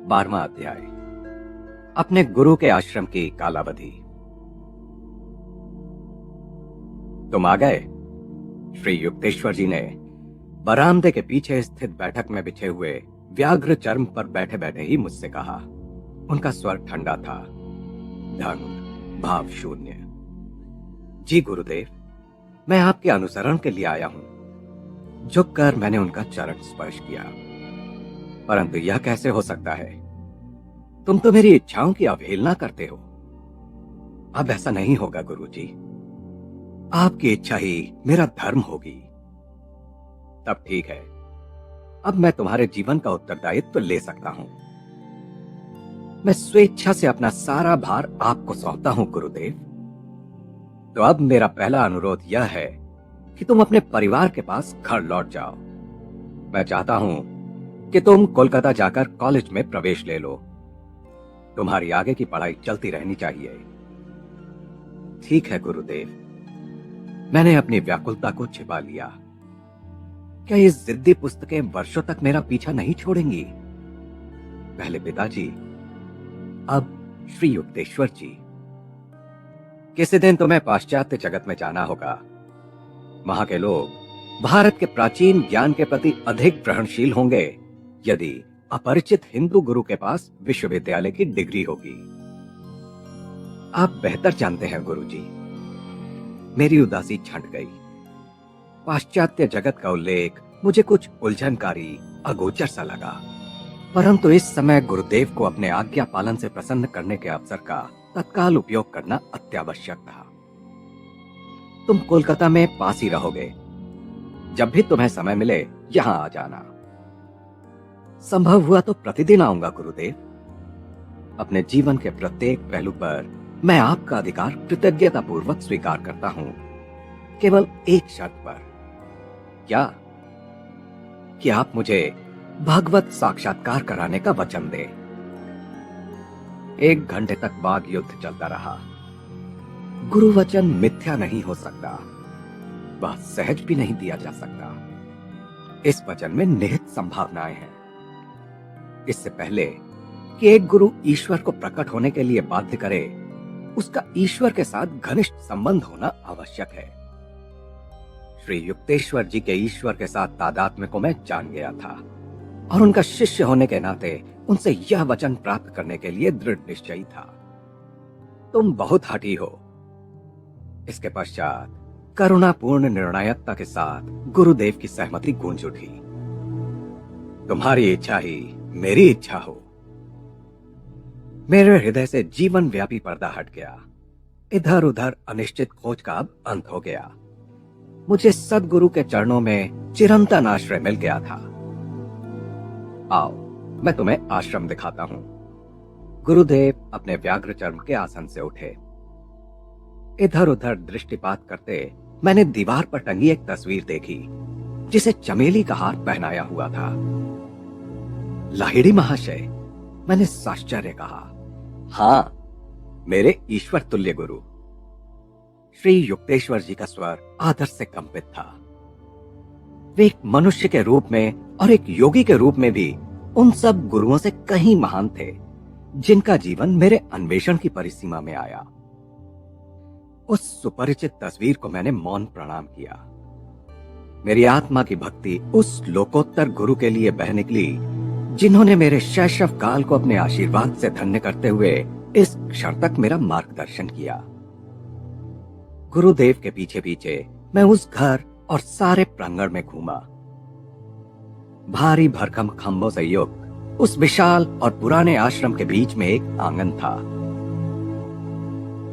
12वां अध्याय। अपने गुरु के आश्रम की कालावधि। तुम आ गए? श्री युक्तेश्वर जी ने बरामदे के पीछे स्थित बैठक में बिछे हुए व्याघ्र चर्म पर बैठे बैठे ही मुझसे कहा। उनका स्वर ठंडा था, दंग भाव शून्य। जी गुरुदेव, मैं आपके अनुसरण के लिए आया हूं। झुककर मैंने उनका चरण स्पर्श किया। परंतु यह कैसे हो सकता है? तुम तो मेरी इच्छाओं की अवहेलना करते हो। अब ऐसा नहीं होगा गुरुजी। आपकी इच्छा ही मेरा धर्म होगी। तब ठीक है, अब मैं तुम्हारे जीवन का उत्तरदायित्व ले सकता हूं। मैं स्वेच्छा से अपना सारा भार आपको सौंपता हूं गुरुदेव। तो अब मेरा पहला अनुरोध यह है कि तुम अपने परिवार के पास घर लौट जाओ। मैं चाहता हूं कि तुम कोलकाता जाकर कॉलेज में प्रवेश ले लो। तुम्हारी आगे की पढ़ाई चलती रहनी चाहिए। ठीक है गुरुदेव। मैंने अपनी व्याकुलता को छिपा लिया। क्या ये जिद्दी पुस्तकें वर्षों तक मेरा पीछा नहीं छोड़ेंगी? पहले पिताजी, अब श्री युक्तेश्वर जी। किसी दिन तुम्हें पाश्चात्य जगत में जाना होगा। वहां के लोग भारत के प्राचीन ज्ञान के प्रति अधिक ग्रहणशील होंगे यदि अपरिचित हिंदू गुरु के पास विश्वविद्यालय की डिग्री होगी। आप बेहतर जानते हैं गुरुजी। मेरी उदासी छंट गई। पाश्चात्य जगत का उल्लेख मुझे कुछ उलझनकारी, अगोचर सा लगा। परंतु इस समय गुरुदेव को अपने आज्ञा पालन से प्रसन्न करने के अवसर का तत्काल उपयोग करना अत्यावश्यक था। तुम कोलकाता में पास ही रहोगे। जब भी तुम्हें समय मिले यहां आ जाना। संभव हुआ तो प्रतिदिन आऊंगा गुरुदेव। अपने जीवन के प्रत्येक पहलू पर मैं आपका अधिकार कृतज्ञतापूर्वक स्वीकार करता हूं, केवल एक शर्त पर। क्या? कि आप मुझे भागवत साक्षात्कार कराने का वचन दें। 1 घंटे तक वाग युद्ध चलता रहा। गुरु वचन मिथ्या नहीं हो सकता, वह सहज भी नहीं दिया जा सकता। इस वचन में निहित संभावनाएं हैं। इससे पहले कि एक गुरु ईश्वर को प्रकट होने के लिए बाध्य करे, उसका ईश्वर के साथ घनिष्ठ संबंध होना आवश्यक है। श्री युक्तेश्वर जी के ईश्वर के साथ तादात्म्य को मैं जान गया था और उनका शिष्य होने के नाते उनसे यह वचन प्राप्त करने के लिए दृढ़ निश्चयी था। तुम बहुत हठी हो। इसके पश्चात करुणापूर्ण निर्णायकता के साथ गुरुदेव की सहमति गूंज उठी। तुम्हारी इच्छा ही मेरी इच्छा हो। मेरे हृदय से जीवन व्यापी पर्दा हट गया। इधर उधर अनिश्चित खोज का अब अंत हो गया। मुझे सद्गुरु के चरणों में चिरंतन आश्रय मिल गया था। आओ, मैं तुम्हें आश्रम दिखाता हूं। गुरुदेव अपने व्याघ्र चर्म के आसन से उठे। इधर उधर दृष्टिपात करते मैंने दीवार पर टंगी एक तस्वीर देखी जिसे चमेली का हार पहनाया हुआ था। लाहिड़ी महाशय, मैंने साश्चर्य कहा। हां, मेरे ईश्वर तुल्य गुरु। श्री युक्तेश्वर जी का स्वर आदर से कंपित था। वे एक मनुष्य के रूप में और एक योगी के रूप में भी उन सब गुरुओं से कहीं महान थे जिनका जीवन मेरे अन्वेषण की परिसीमा में आया। उस सुपरिचित तस्वीर को मैंने मौन प्रणाम किया। मेरी आत्मा की भक्ति उस लोकोत्तर गुरु के लिए बह निकली जिन्होंने मेरे शैशव काल को अपने आशीर्वाद से धन्य करते हुए इस क्षण तक मेरा मार्गदर्शन किया। गुरुदेव के पीछे पीछे मैं उस घर और सारे प्रांगण में घूमा। भारी भरकम खंभों से युक्त उस विशाल और पुराने आश्रम के बीच में एक आंगन था।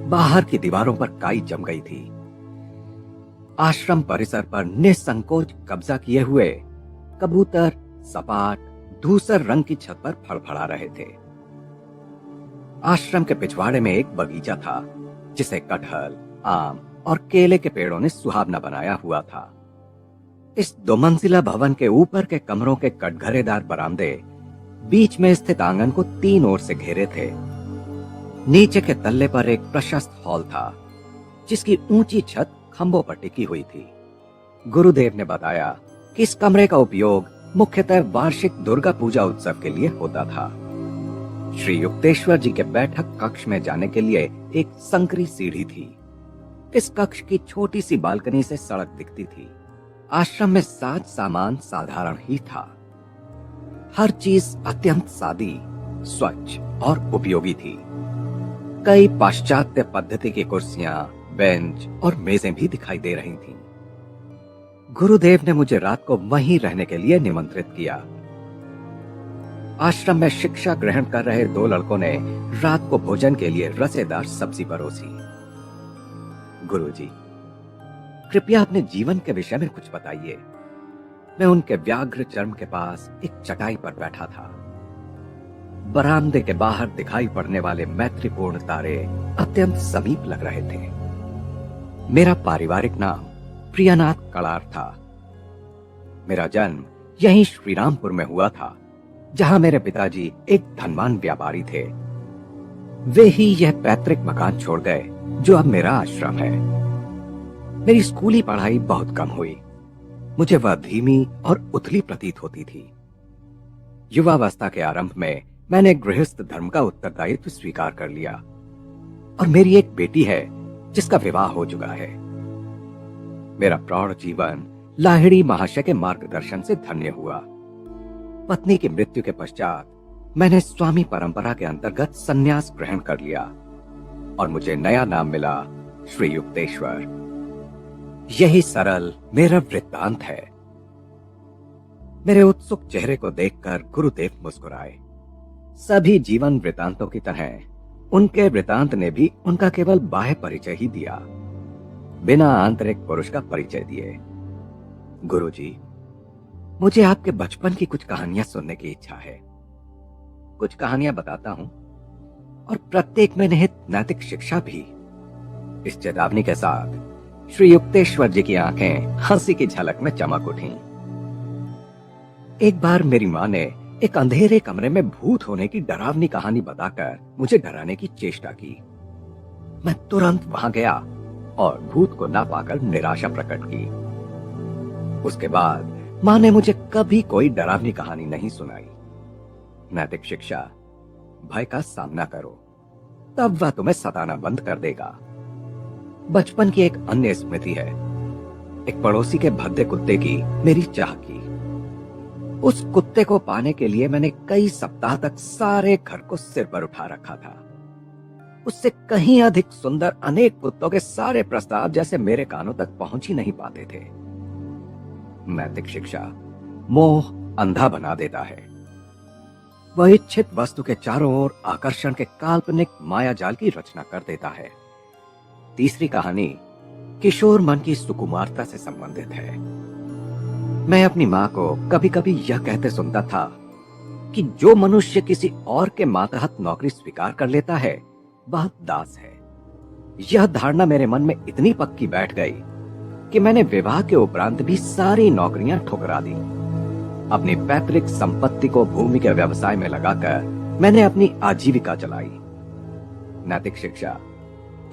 बाहर की दीवारों पर काई जम गई थी। आश्रम परिसर पर निसंकोच कब्जा किए हुए कबूतर सपाट धूसर रंग की छत पर फड़फड़ा रहे थे। आश्रम के पिछवाड़े में एक बगीचा था जिसे कटहल, आम और केले के पेड़ों ने सुहावना बनाया हुआ था। इस 2 मंजिला भवन के ऊपर के कमरों के कटघरेदार बरामदे बीच में स्थित आंगन को 3 ओर से घेरे थे। नीचे के तल्ले पर एक प्रशस्त हॉल था जिसकी ऊंची छत खंभों पर टिकी हुई थी। गुरुदेव ने बताया कि इस कमरे का उपयोग मुख्यतः वार्षिक दुर्गा पूजा उत्सव के लिए होता था। श्री युक्तेश्वर जी के बैठक कक्ष में जाने के लिए एक संकरी सीढ़ी थी। इस कक्ष की छोटी सी बालकनी से सड़क दिखती थी। आश्रम में साज सामान साधारण ही था। हर चीज अत्यंत सादी, स्वच्छ और उपयोगी थी। कई पाश्चात्य पद्धति की कुर्सियां, बेंच और मेजें भी दिखाई दे रही थीं। गुरुदेव ने मुझे रात को वहीं रहने के लिए निमंत्रित किया। आश्रम में शिक्षा ग्रहण कर रहे दो लड़कों ने रात को भोजन के लिए रसेदार सब्जी परोसी। गुरुजी, कृपया अपने जीवन के विषय में कुछ बताइए। मैं उनके व्याघ्र चर्म के पास एक चटाई पर बैठा था। बरामदे के बाहर दिखाई पड़ने वाले मैत्रीपूर्ण तारे अत्यंत समीप लग रहे थे। मेरा पारिवारिक नाम प्रियनाथ कड़ार था। मेरा जन्म यहीं श्रीरामपुर में हुआ था, जहां मेरे पिताजी एक धनवान व्यापारी थे। वे ही यह पैतृक मकान छोड़ गए जो अब मेरा आश्रम है। मेरी स्कूली पढ़ाई बहुत कम हुई। मुझे वह धीमी और उथली प्रतीत होती थी। युवावस्था के आरंभ में मैंने गृहस्थ धर्म का उत्तरदायित्व स्वीकार कर लिया और मेरी एक बेटी है जिसका विवाह हो चुका है। मेरा प्रौढ़ जीवन लाहिड़ी महाशय के मार्गदर्शन से धन्य हुआ। पत्नी की मृत्यु के पश्चात मैंने स्वामी परंपरा के अंतर्गत संन्यास ग्रहण कर लिया और मुझे नया नाम मिला श्री युक्तेश्वर। यही सरल मेरा वृत्तांत है। मेरे उत्सुक चेहरे को देखकर गुरुदेव मुस्कुराए। सभी जीवन वृत्तांतों की तरह उनके वृत्तांत ने भी उनका केवल बाह्य परिचय ही दिया, बिना आंतरिक पुरुष का परिचय दिए। गुरुजी, मुझे आपके बचपन की कुछ कहानियां सुनने की इच्छा है। कुछ कहानियां बताता हूं और प्रत्येक में निहित नैतिक शिक्षा भी। इस चेतावनी के साथ श्री युक्तेश्वर जी की आंखें हंसी की झलक में चमक उठी। एक बार मेरी मां ने एक अंधेरे कमरे में भूत होने की डरावनी कहानी बताकर मुझे डराने की चेष्टा की। मैं तुरंत वहां गया और भूत को ना पाकर निराशा प्रकट की। उसके बाद मां ने मुझे कभी कोई डरावनी कहानी नहीं सुनाई। नैतिक शिक्षा, भय का सामना करो, तब वह तुम्हें सताना बंद कर देगा। बचपन की एक अन्य स्मृति है। एक पड़ोसी के भद्दे कुत्ते की मेरी चाह की। उस कुत्ते को पाने के लिए मैंने कई सप्ताह तक सारे घर को सिर पर उठा रखा था। उससे कहीं अधिक सुंदर अनेक कुत्तों के सारे प्रस्ताव जैसे मेरे कानों तक पहुंच ही नहीं पाते थे। नैतिक शिक्षा, मोह अंधा बना देता है। वह इच्छित वस्तु के चारों ओर आकर्षण के काल्पनिक माया जाल की रचना कर देता है। तीसरी कहानी किशोर मन की सुकुमारता से संबंधित है। मैं अपनी मां को कभी कभी यह कहते सुनता था कि जो मनुष्य किसी और के मातहत नौकरी स्वीकार कर लेता है वह दास है। यह धारणा मेरे मन में इतनी पक्की बैठ गई कि मैंने विवाह के उपरांत भी सारी नौकरियां ठुकरा दी। अपनी पैतृक संपत्ति को भूमि के व्यवसाय में लगाकर मैंने अपनी आजीविका चलाई। नैतिक शिक्षा,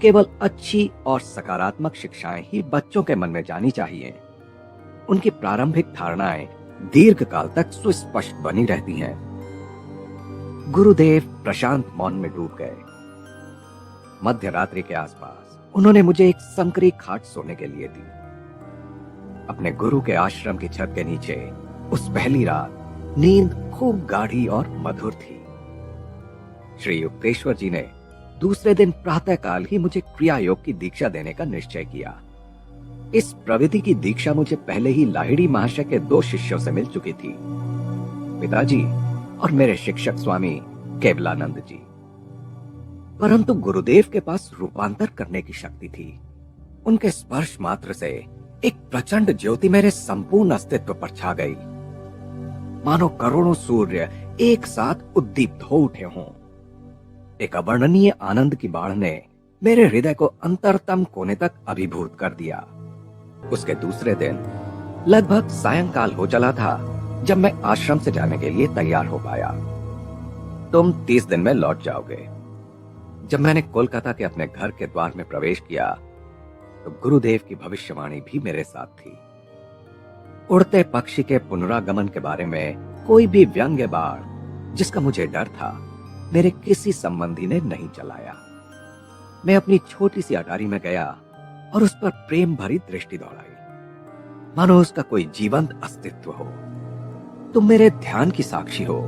केवल अच्छी और सकारात्मक शिक्षाएं ही बच्चों के मन में जानी चाहिए। उनकी प्रारंभिक धारणाएं दीर्घकाल तक सुस्पष्ट बनी रहती हैं। गुरुदेव प्रशांत मौन में डूब गए। मध्य रात्रि के आसपास उन्होंने मुझे एक संकरी खाट सोने के लिए दी। अपने गुरु के आश्रम की छत के नीचे उस पहली रात नींद खूब गाढ़ी और मधुर थी। श्री युक्तेश्वर जी ने दूसरे दिन प्रातःकाल ही मुझे क्रिया योग की दीक्षा देने का निश्चय किया। इस प्रविधि की दीक्षा मुझे पहले ही लाहिड़ी महाशय के 2 शिष्यों से मिल चुकी थी, पिताजी और मेरे शिक्षक स्वामी केवलानंद जी। परंतु गुरुदेव के पास रूपांतर करने की शक्ति थी। उनके स्पर्श मात्र से एक प्रचंड ज्योति मेरे संपूर्ण अस्तित्व पर छा गई, मानो करोड़ों सूर्य एक साथ उद्दीप्त हो उठे हों। एक अवर्णनीय आनंद की बाढ़ ने मेरे हृदय को अंतरतम कोने तक अभिभूत कर दिया। उसके दूसरे दिन लगभग सायंकाल हो चला था जब मैं आश्रम से जाने के लिए तैयार हो पाया। तुम 30 दिन में लौट जाओगे। जब मैंने कोलकाता के अपने घर के द्वार में प्रवेश किया तो गुरुदेव की भविष्यवाणी भी मेरे साथ थी। उड़ते पक्षी के पुनरागमन के बारे में कोई भी व्यंग्य बाण जिसका मुझे डर था, मेरे किसी संबंधी ने नहीं चलाया। मैं अपनी छोटी सी अटारी में गया और उस पर प्रेम भरी दृष्टि दौड़ाई, मानो उसका कोई जीवंत अस्तित्व हो। तुम मेरे ध्यान की साक्षी हो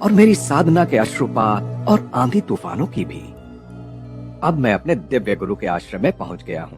और मेरी साधना के अश्रुपात और आंधी तूफानों की भी। अब मैं अपने दिव्य गुरु के आश्रम में पहुंच गया हूं।